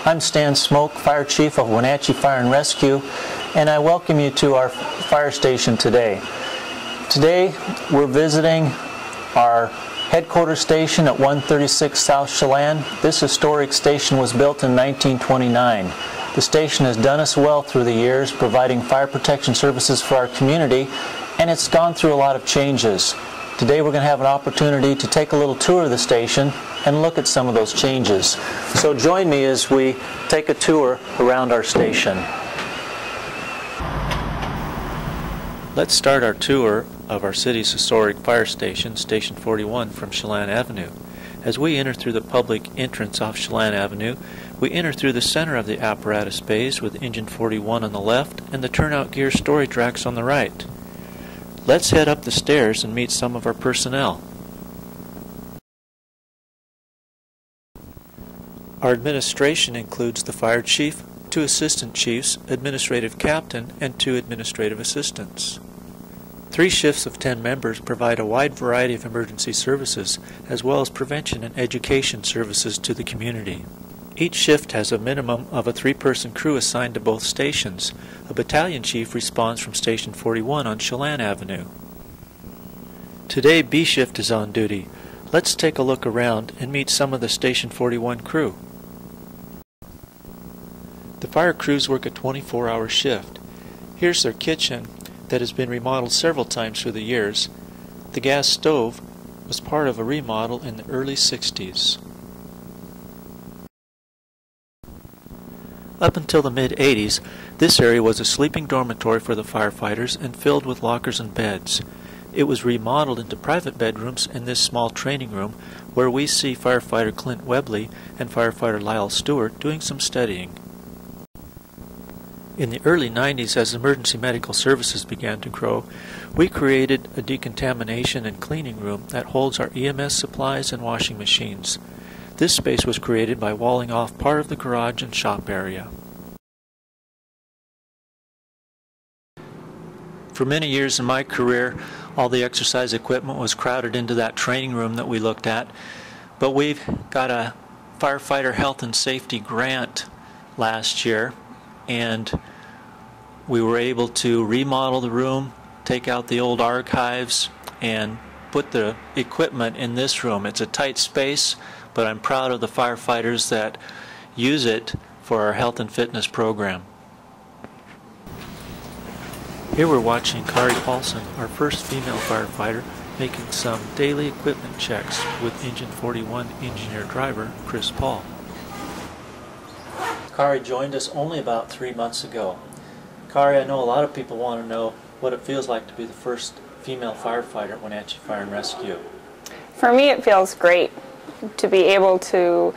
I'm Stan Smoke, Fire Chief of Wenatchee Fire and Rescue, and I welcome you to our fire station today. Today we're visiting our headquarters station at 136 South Chelan. This historic station was built in 1929. The station has done us well through the years, providing fire protection services for our community, and it's gone through a lot of changes. Today we're going to have an opportunity to take a little tour of the station and look at some of those changes. So join me as we take a tour around our station. Let's start our tour of our city's historic fire station, Station 41, from Chelan Avenue. As we enter through the public entrance off Chelan Avenue, we enter through the center of the apparatus bays with Engine 41 on the left and the turnout gear storage racks on the right. Let's head up the stairs and meet some of our personnel. Our administration includes the fire chief, 2 assistant chiefs, administrative captain, and 2 administrative assistants. 3 shifts of 10 members provide a wide variety of emergency services, as well as prevention and education services to the community. Each shift has a minimum of a 3-person crew assigned to both stations. A battalion chief responds from Station 41 on Chelan Avenue. Today B shift is on duty. Let's take a look around and meet some of the Station 41 crew. The fire crews work a 24-hour shift. Here's their kitchen that has been remodeled several times through the years. The gas stove was part of a remodel in the early 60s. Up until the mid-80s, this area was a sleeping dormitory for the firefighters and filled with lockers and beds. It was remodeled into private bedrooms in this small training room where we see firefighter Clint Webley and firefighter Lyle Stewart doing some studying. In the early 90s, as emergency medical services began to grow, we created a decontamination and cleaning room that holds our EMS supplies and washing machines. This space was created by walling off part of the garage and shop area. For many years in my career, all the exercise equipment was crowded into that training room that we looked at, but we've got a firefighter health and safety grant last year, and we were able to remodel the room, take out the old archives, and put the equipment in this room. It's a tight space, but I'm proud of the firefighters that use it for our health and fitness program. Here we're watching Kari Paulson, our first female firefighter, making some daily equipment checks with Engine 41 engineer driver Chris Paul. Kari joined us only about 3 months ago. Kari, I know a lot of people want to know what it feels like to be the first female firefighter at Wenatchee Fire and Rescue. For me, it feels great to be able to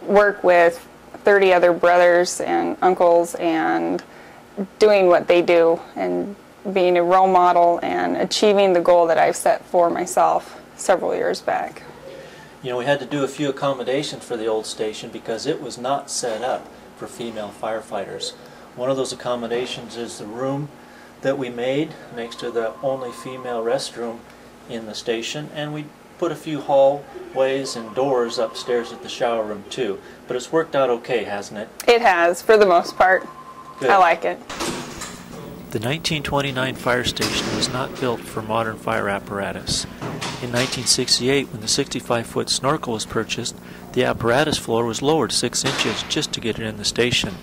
work with 30 other brothers and uncles and doing what they do and being a role model and achieving the goal that I've set for myself several years back. You know, we had to do a few accommodations for the old station because it was not set up for female firefighters. One of those accommodations is the room that we made next to the only female restroom in the station, and we put a few hallways and doors upstairs at the shower room too. But it's worked out okay, hasn't it? It has, for the most part. Good. I like it. The 1929 fire station was not built for modern fire apparatus. In 1968, when the 65-foot snorkel was purchased, the apparatus floor was lowered 6 inches just to get it in the station.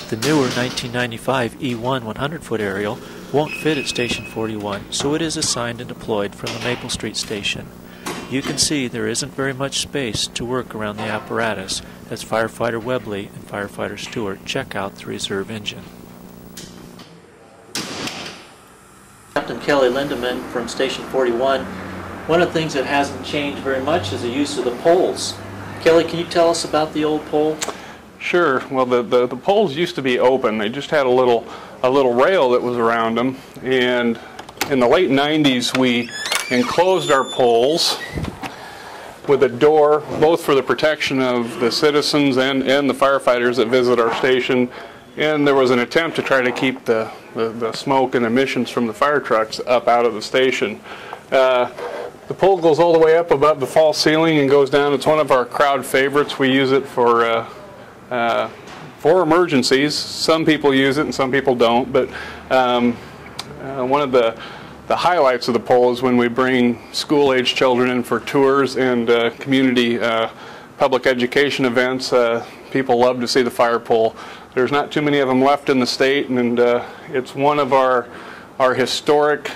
The newer 1995 E1 100-foot aerial won't fit at Station 41, so it is assigned and deployed from the Maple Street station. You can see there isn't very much space to work around the apparatus as firefighter Webley and firefighter Stewart check out the reserve engine. Captain Kelly Lindeman from Station 41. One of the things that hasn't changed very much is the use of the poles. Kelly, can you tell us about the old pole? Sure. Well, the poles used to be open. They just had a little rail that was around them, and in the late 90s we enclosed our poles with a door, both for the protection of the citizens and the firefighters that visit our station. And there was an attempt to try to keep the smoke and emissions from the fire trucks up out of the station. The pole goes all the way up above the false ceiling and goes down. It's one of our crowd favorites. We use it for for emergencies. Some people use it and some people don't, but one of the highlights of the pole is when we bring school-age children in for tours and community public education events. People love to see the fire pole. There's not too many of them left in the state, and it's one of our historic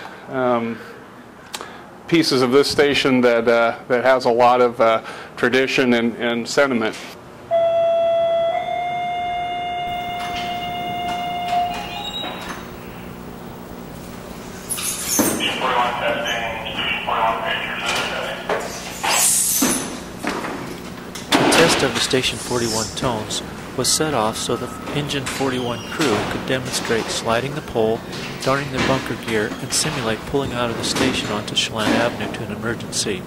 pieces of this station that has a lot of tradition and sentiment. The test of the Station 41 tones was set off so the Engine 41 crew could demonstrate sliding the pole, darting their bunker gear, and simulate pulling out of the station onto Chelan Avenue to an emergency.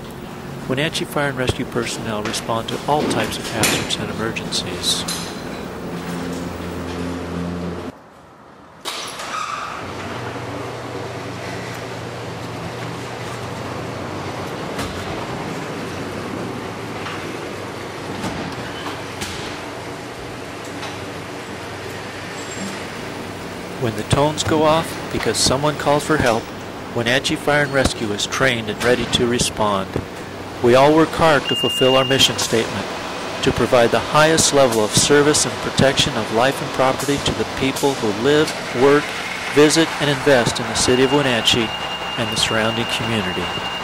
Wenatchee Fire and Rescue personnel respond to all types of hazards and emergencies. When the tones go off because someone calls for help, Wenatchee Fire and Rescue is trained and ready to respond. We all work hard to fulfill our mission statement, to provide the highest level of service and protection of life and property to the people who live, work, visit, and invest in the city of Wenatchee and the surrounding community.